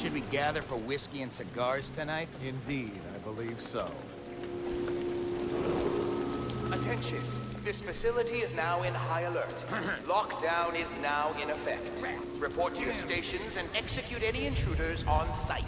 Should we gather for whiskey and cigars tonight? Indeed, I believe so. Attention. This facility is now in high alert. Lockdown is now in effect. Report to your stations and execute any intruders on site.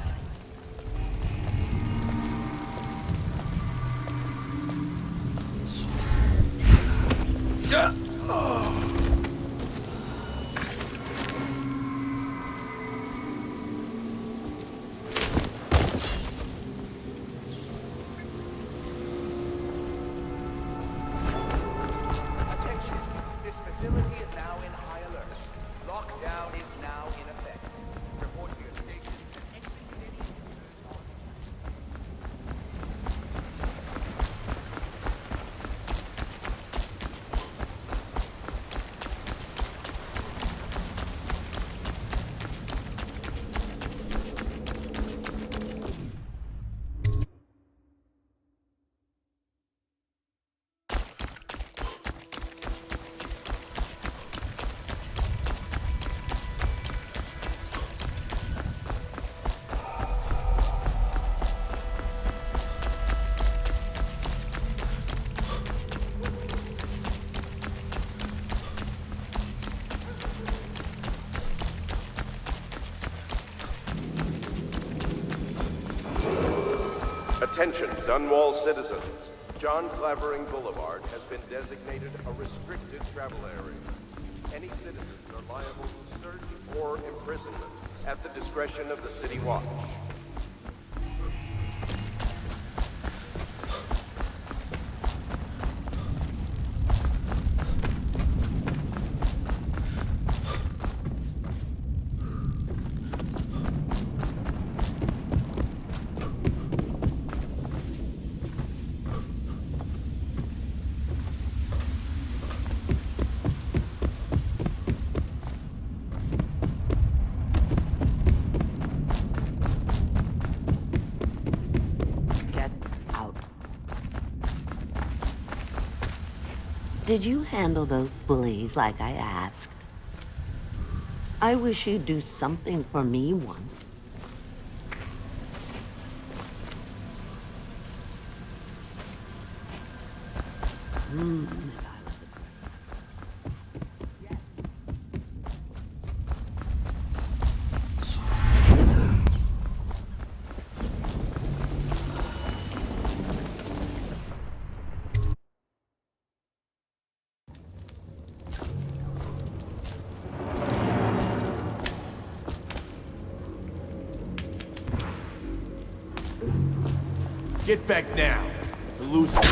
Attention, Dunwall citizens. John Clavering Boulevard has been designated a restricted travel area. Any citizens are liable to search or imprisonment at the discretion of the City Watch. Did you handle those bullies like I asked? I wish you'd do something for me once. Get back now. We're losing. Come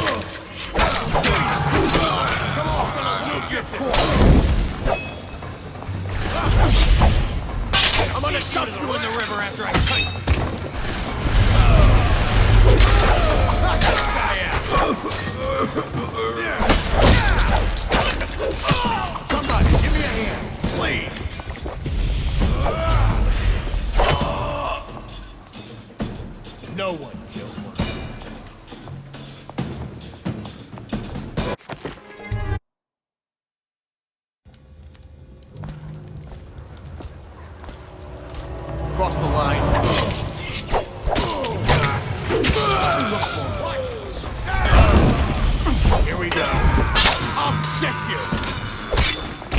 on, look your I'm gonna dump you in the river after I cut you. Knock this guy out. Somebody, give me a hand, please. No one killed one. Cross the line. Here we go. I'll get you.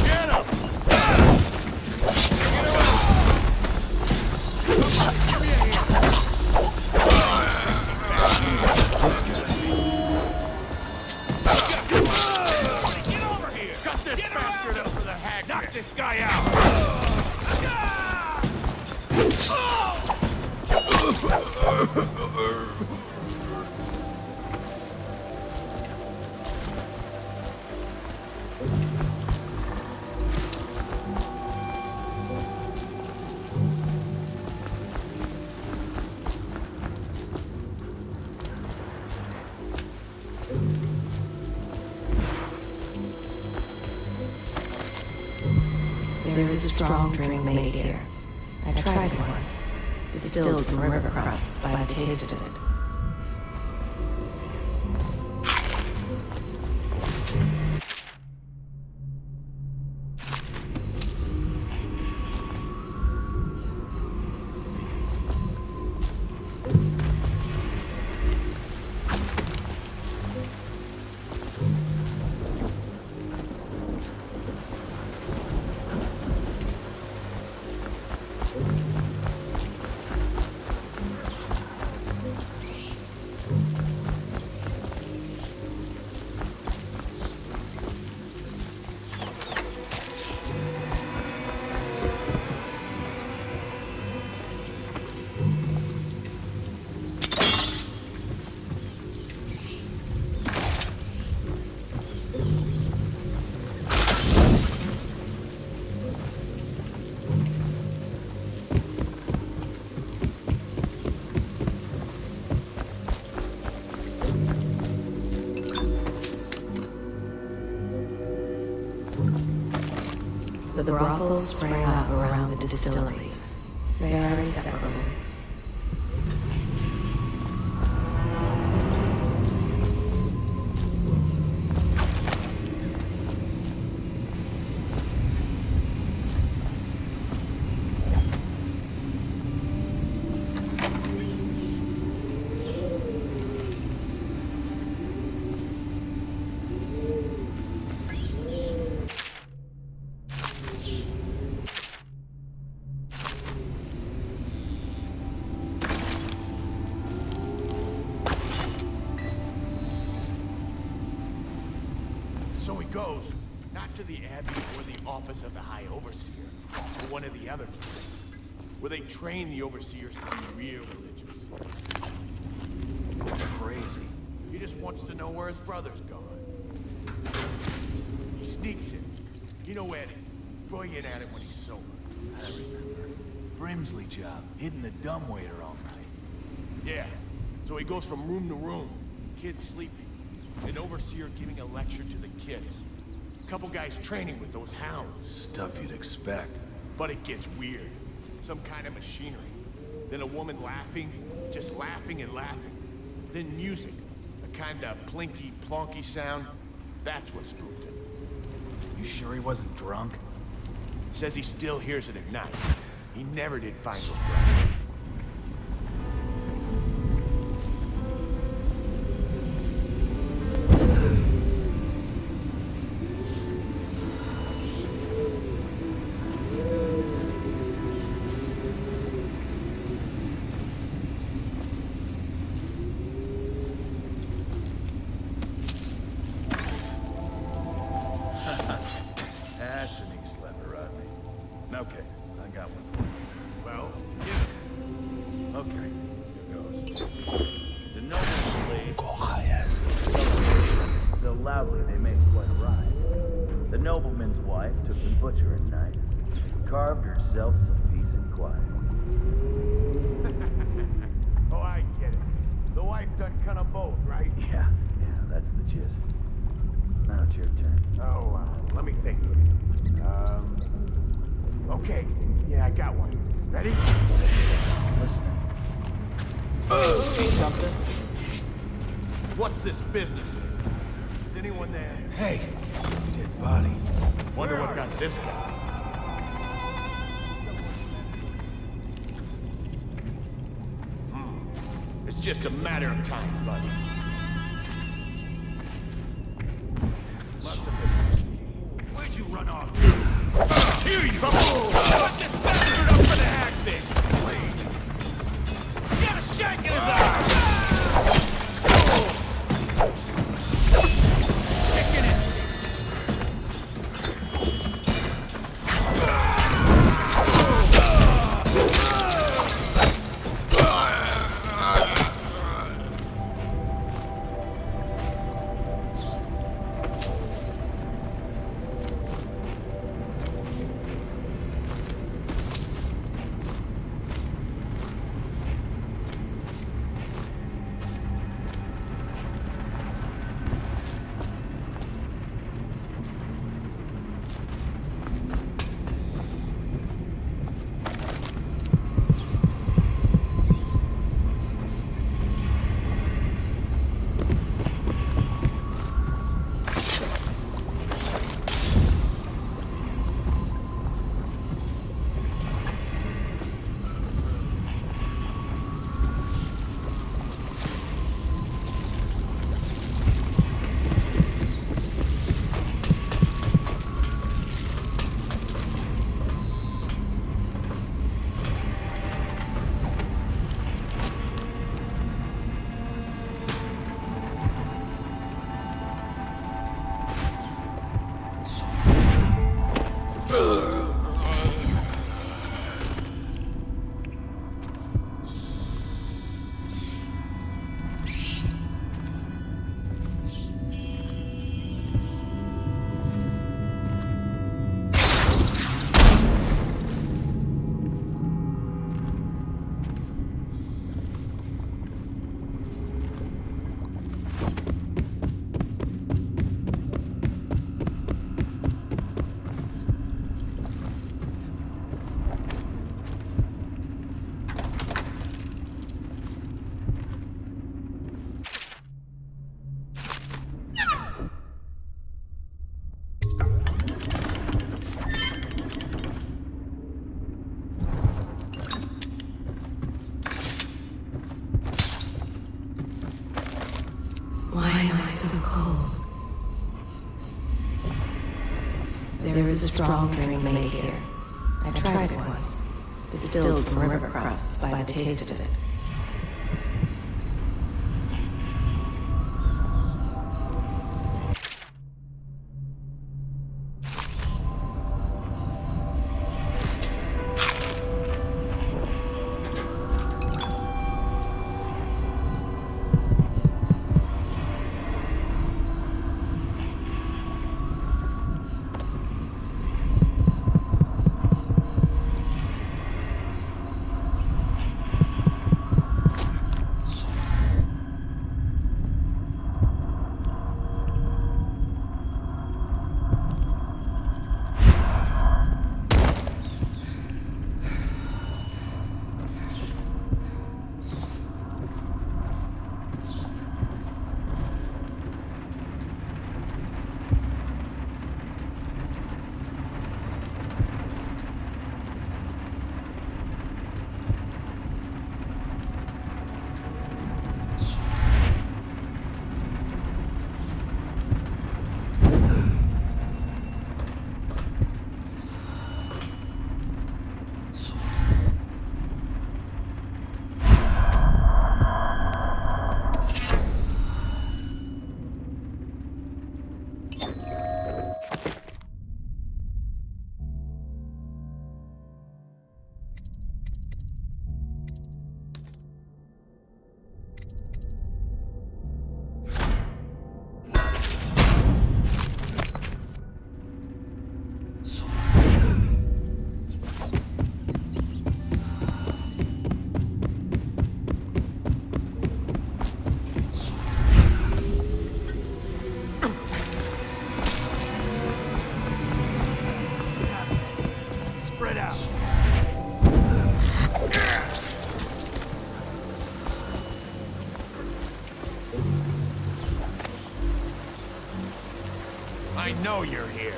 Get him. Give me a hand. Get over here. Cut this bastard up for the hag. Knock this guy out. There is a strong drink made here. I tried it once. Distilled from river crusts, but I tasted it. The brothels sprang up around the distilleries. They are inseparable. goes, not to the Abbey or the Office of the High Overseer, but one of the other places, where they train the Overseers to be real religious. Crazy. He just wants to know where his brother's gone. He sneaks in. You know Eddie. Brilliant at it when he's sober. I remember. Brimsley job, hitting the dumbwaiter all night. Yeah. So he goes from room to room, kids sleeping, an overseer giving a lecture to the kids. A couple guys training with those hounds. Stuff you'd expect. But it gets weird. Some kind of machinery. Then a woman laughing, just laughing and laughing. Then music, a kind of plinky, plonky sound. That's what spooked him. You sure he wasn't drunk? Says he still hears it at night. He never did find his brother. That's an ink slapper, Rodney. Okay, I got one for you. Well, Okay, here goes. The noble blade so loudly they made quite a ride. The nobleman's wife took the butchering knife, carved herself some peace and quiet. oh, I get it. The wife done cut them both, right? Yeah, that's the gist. Now it's your turn. Oh, let me think. Okay. Yeah, I got one. Ready? Listening. See something? What's this business? Is anyone there? Hey, dead body. Wonder what got this guy. It's just a matter of time, buddy. Must have been. Where'd you run off to? Here you go! Put this bastard up for the hack thing! Please. Get a shank in his eye! Kicking it! Why am I so cold? There is a strong drink made here. I tried it once, distilled from river crusts by the taste of it. I know you're here.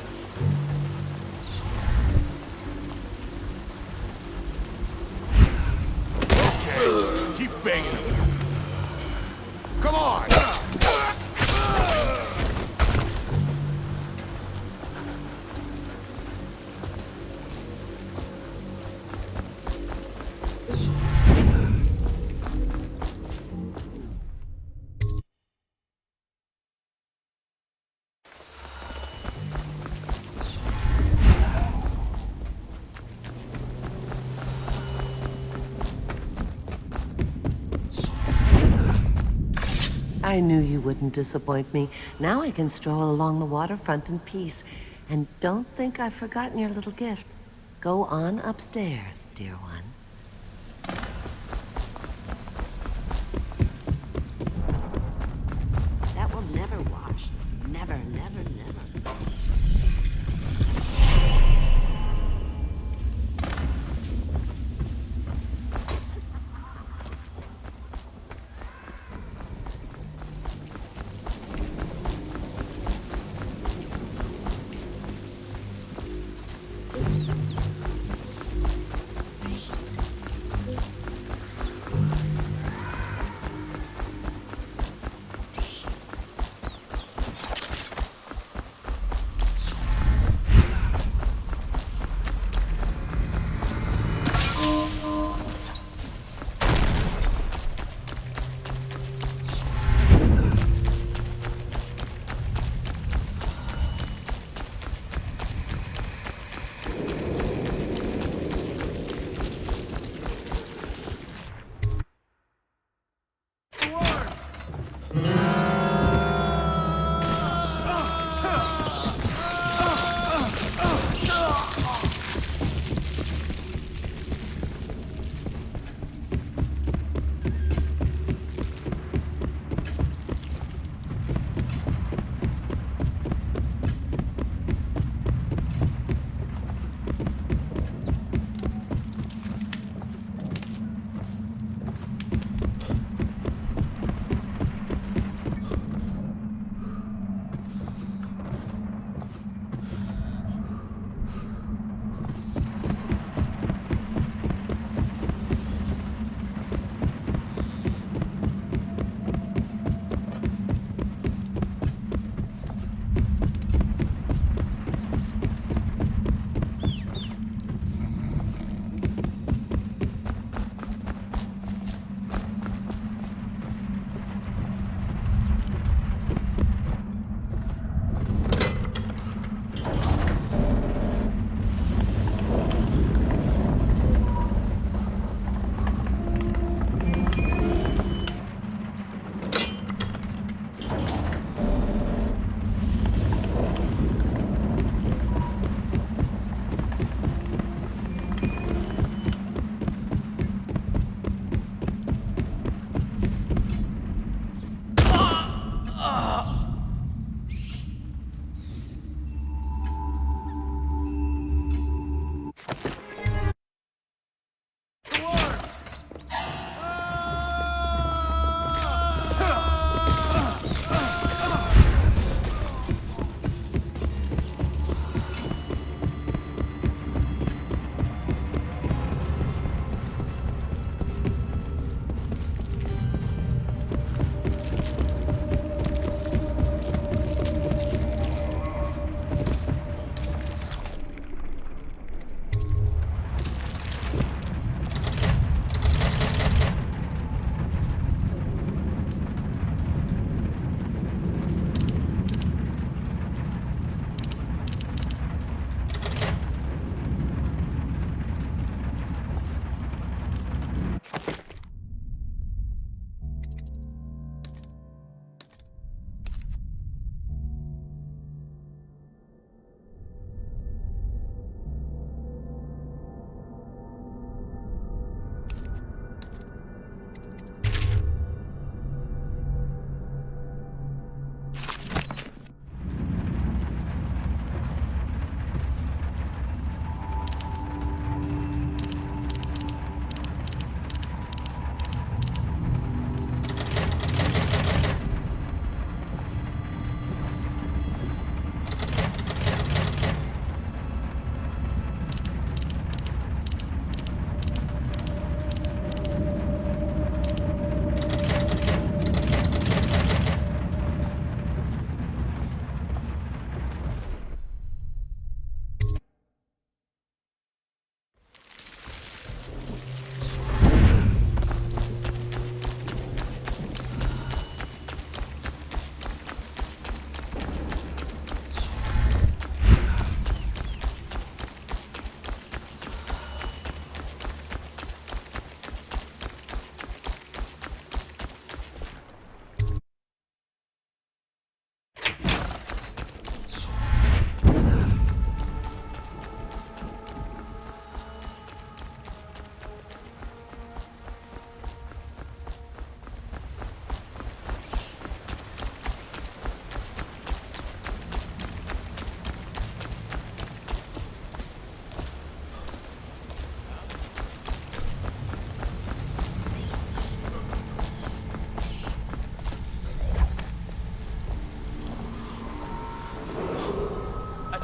Okay, keep banging him. Come on! I knew you wouldn't disappoint me. Now I can stroll along the waterfront in peace. And don't think I've forgotten your little gift. Go on upstairs, dear one. That will never wash. Never, never, never.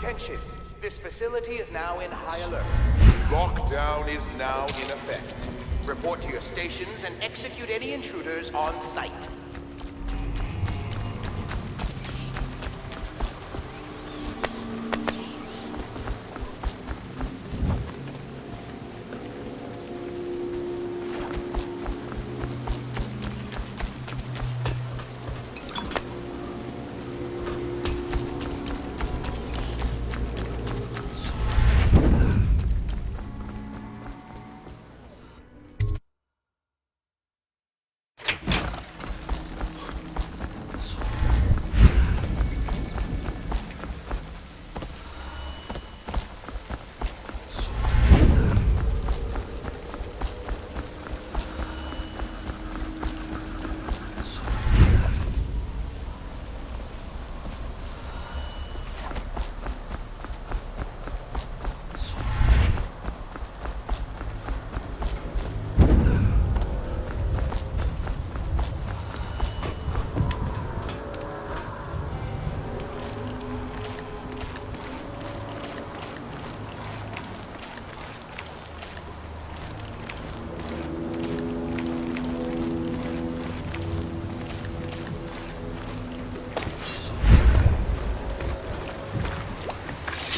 Attention, this facility is now in high alert. Lockdown is now in effect. Report to your stations and execute any intruders on site.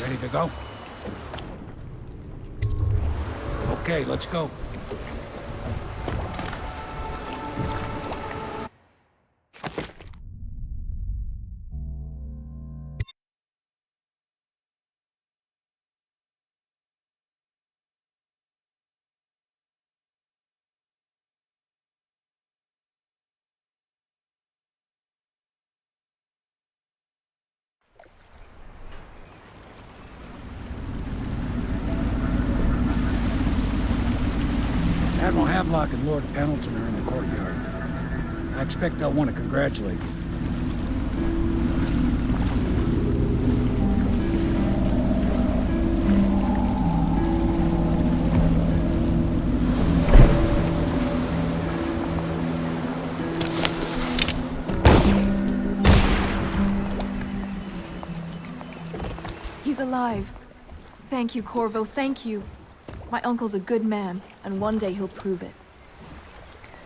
Ready to go? Okay, let's go. Admiral Havelock and Lord Pendleton are in the courtyard. I expect they'll want to congratulate you. He's alive. Thank you, Corvo, thank you. My uncle's a good man, and one day he'll prove it.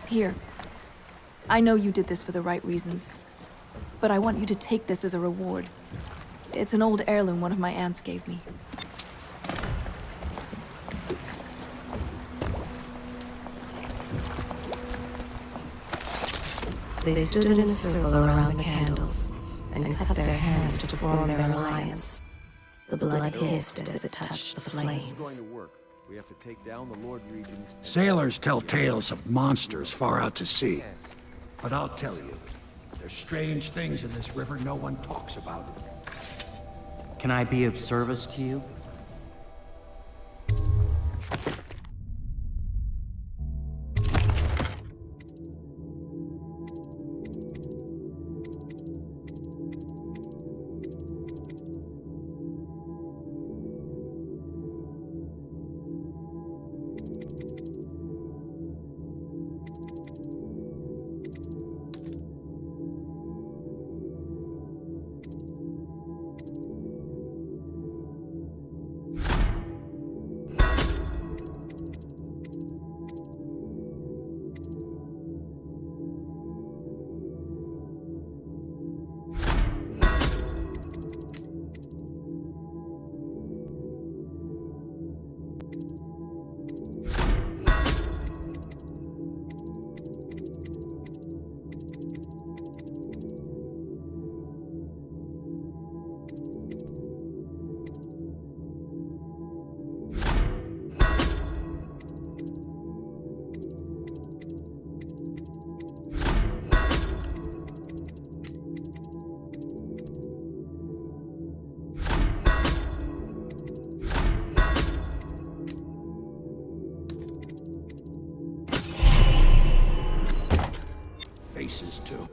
Here. I know you did this for the right reasons, but I want you to take this as a reward. It's an old heirloom one of my aunts gave me. They stood in a circle around the candles and cut their hands to form their alliance. The blood hissed as it touched the flames. We have to take down the Lord Regent. Sailors tell tales of monsters far out to sea. But I'll tell you, there's strange things in this river no one talks about. Can I be of service to you? Faces, too.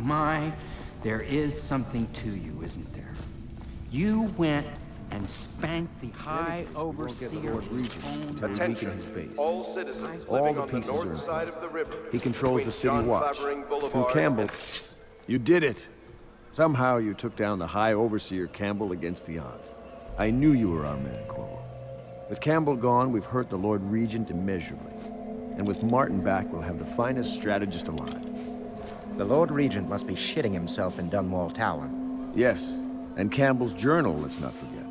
My, there is something to you, isn't there? You went and spanked the High Overseer. Attention, all citizens All living the on the pieces are north in side of the river. He controls between the city John watch. Clavering Through Boulevard Campbell, and- you did it. Somehow you took down the High Overseer Campbell against the odds. I knew you were our man, Corvo. With Campbell gone, we've hurt the Lord Regent immeasurably. And with Martin back, we'll have the finest strategist alive. The Lord Regent must be shitting himself in Dunwall Tower. Yes, and Campbell's journal, let's not forget.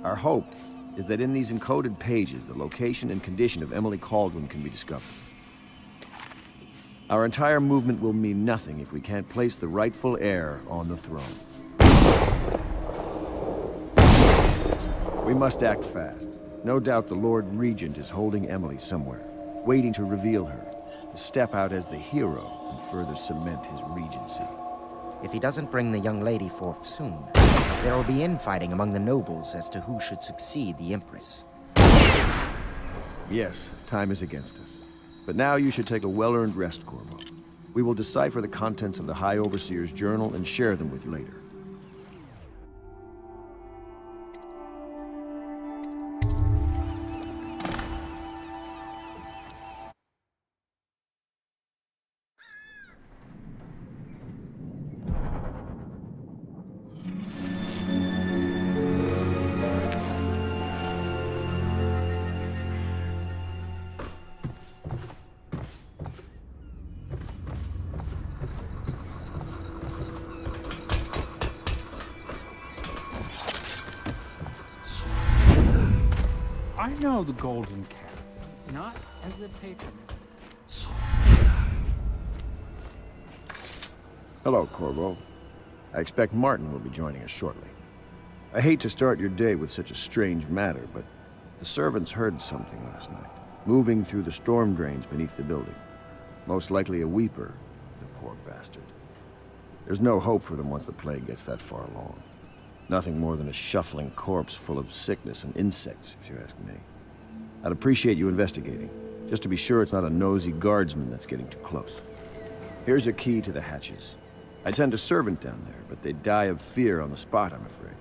Our hope is that in these encoded pages, the location and condition of Emily Caldwin can be discovered. Our entire movement will mean nothing if we can't place the rightful heir on the throne. We must act fast. No doubt the Lord Regent is holding Emily somewhere, waiting to reveal her, to step out as the hero and further cement his regency. If he doesn't bring the young lady forth soon, there will be infighting among the nobles as to who should succeed the Empress. Yes, time is against us. But now you should take a well-earned rest, Corvo. We will decipher the contents of the High Overseer's journal and share them with you later. I know the Golden Cat, not as a patron. Hello, Corvo. I expect Martin will be joining us shortly. I hate to start your day with such a strange matter, but the servants heard something last night, moving through the storm drains beneath the building. Most likely a weeper, the poor bastard. There's no hope for them once the plague gets that far along. Nothing more than a shuffling corpse full of sickness and insects, if you ask me. I'd appreciate you investigating, just to be sure it's not a nosy guardsman that's getting too close. Here's a key to the hatches. I'd send a servant down there, but they'd die of fear on the spot, I'm afraid.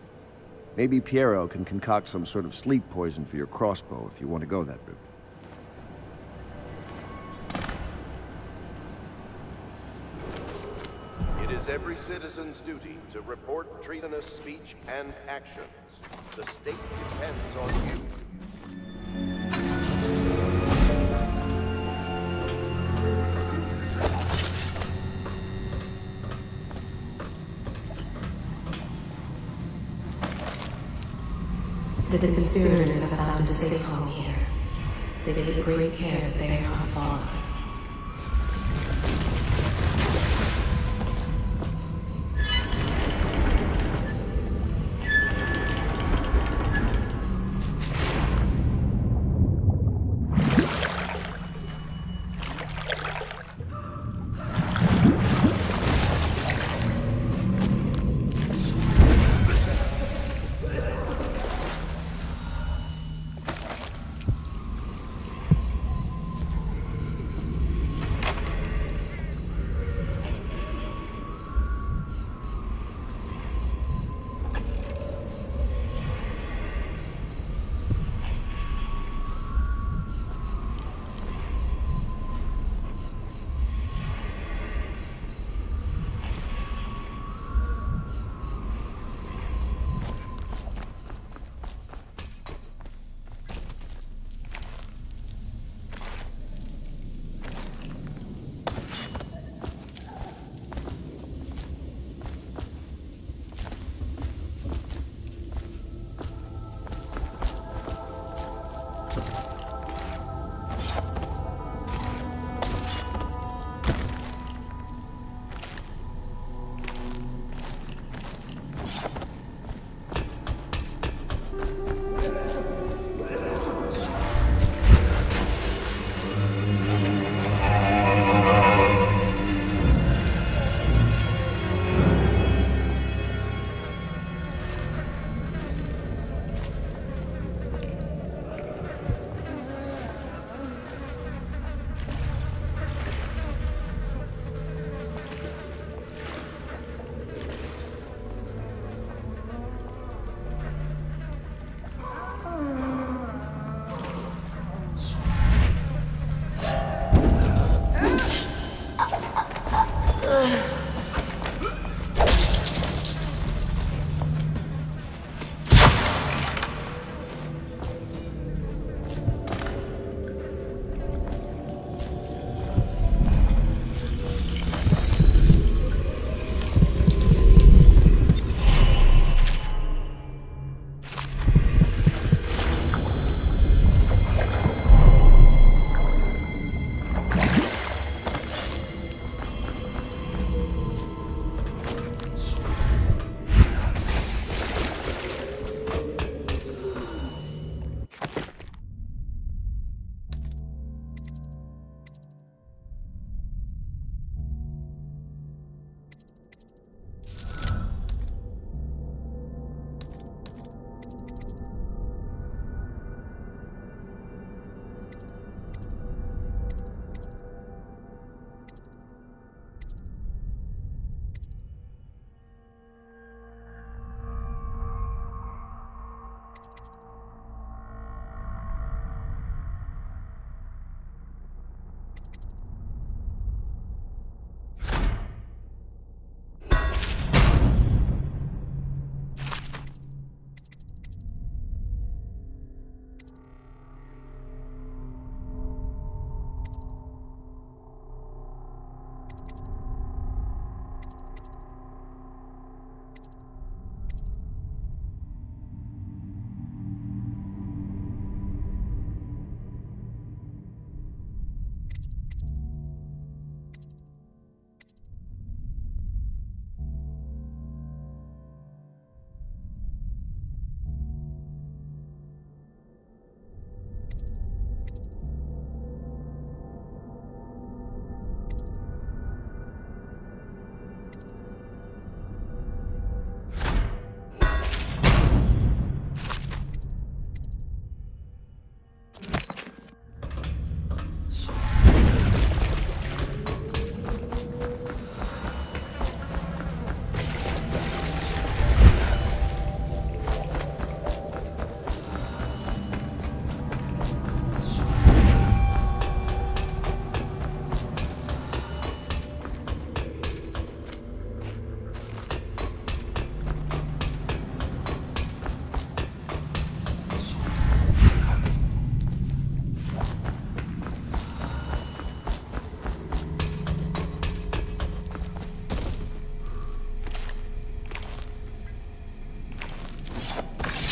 Maybe Piero can concoct some sort of sleep poison for your crossbow if you want to go that route. It is every citizen's duty to report treasonous speech and actions. The state depends on you. The conspirators have found a safe home here. They take great care that they are not followed.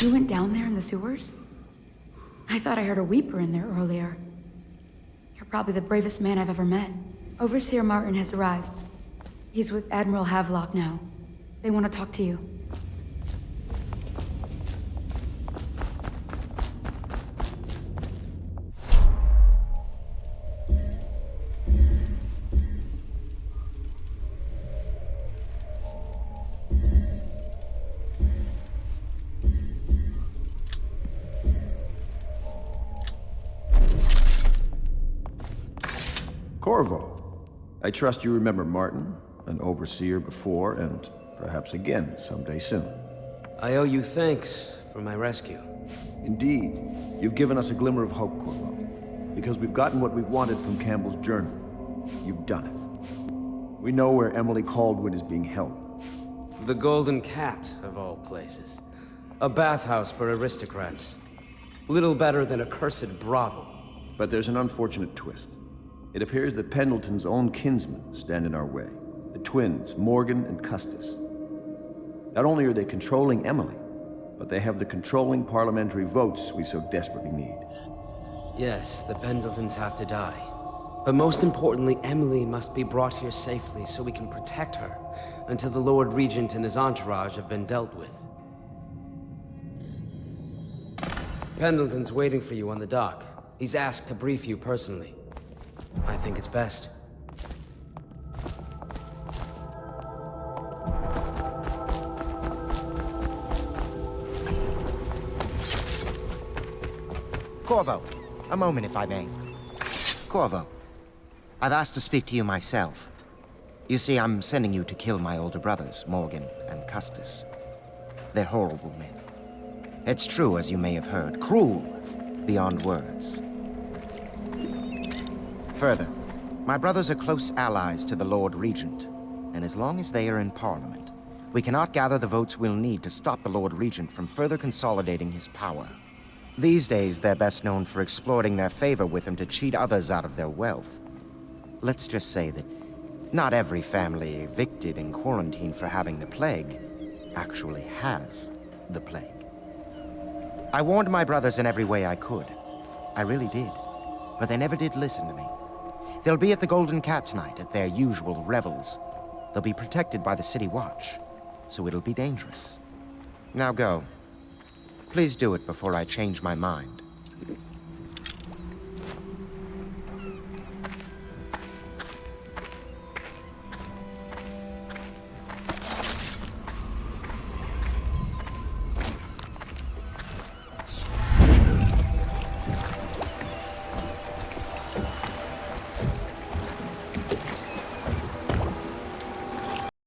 You went down there in the sewers? I thought I heard a weeper in there earlier. You're probably the bravest man I've ever met. Overseer Martin has arrived. He's with Admiral Havelock now. They want to talk to you. Corvo, I trust you remember Martin, an overseer before, and perhaps again someday soon. I owe you thanks for my rescue. Indeed, you've given us a glimmer of hope, Corvo. Because we've gotten what we wanted from Campbell's journal. You've done it. We know where Emily Caldwin is being held. The Golden Cat, of all places. A bathhouse for aristocrats. Little better than a cursed brothel. But there's an unfortunate twist. It appears that Pendleton's own kinsmen stand in our way. The twins, Morgan and Custis. Not only are they controlling Emily, but they have the controlling parliamentary votes we so desperately need. Yes, the Pendletons have to die. But most importantly, Emily must be brought here safely so we can protect her until the Lord Regent and his entourage have been dealt with. Pendleton's waiting for you on the dock. He's asked to brief you personally. I think it's best. Corvo, a moment if I may. Corvo, I've asked to speak to you myself. You see, I'm sending you to kill my older brothers, Morgan and Custis. They're horrible men. It's true, as you may have heard, cruel beyond words. Further, my brothers are close allies to the Lord Regent, and as long as they are in Parliament, we cannot gather the votes we'll need to stop the Lord Regent from further consolidating his power. These days, they're best known for exploiting their favor with him to cheat others out of their wealth. Let's just say that not every family evicted and quarantined for having the plague actually has the plague. I warned my brothers in every way I could. I really did. But they never did listen to me. They'll be at the Golden Cat tonight at their usual revels. They'll be protected by the City Watch, so it'll be dangerous. Now go. Please do it before I change my mind.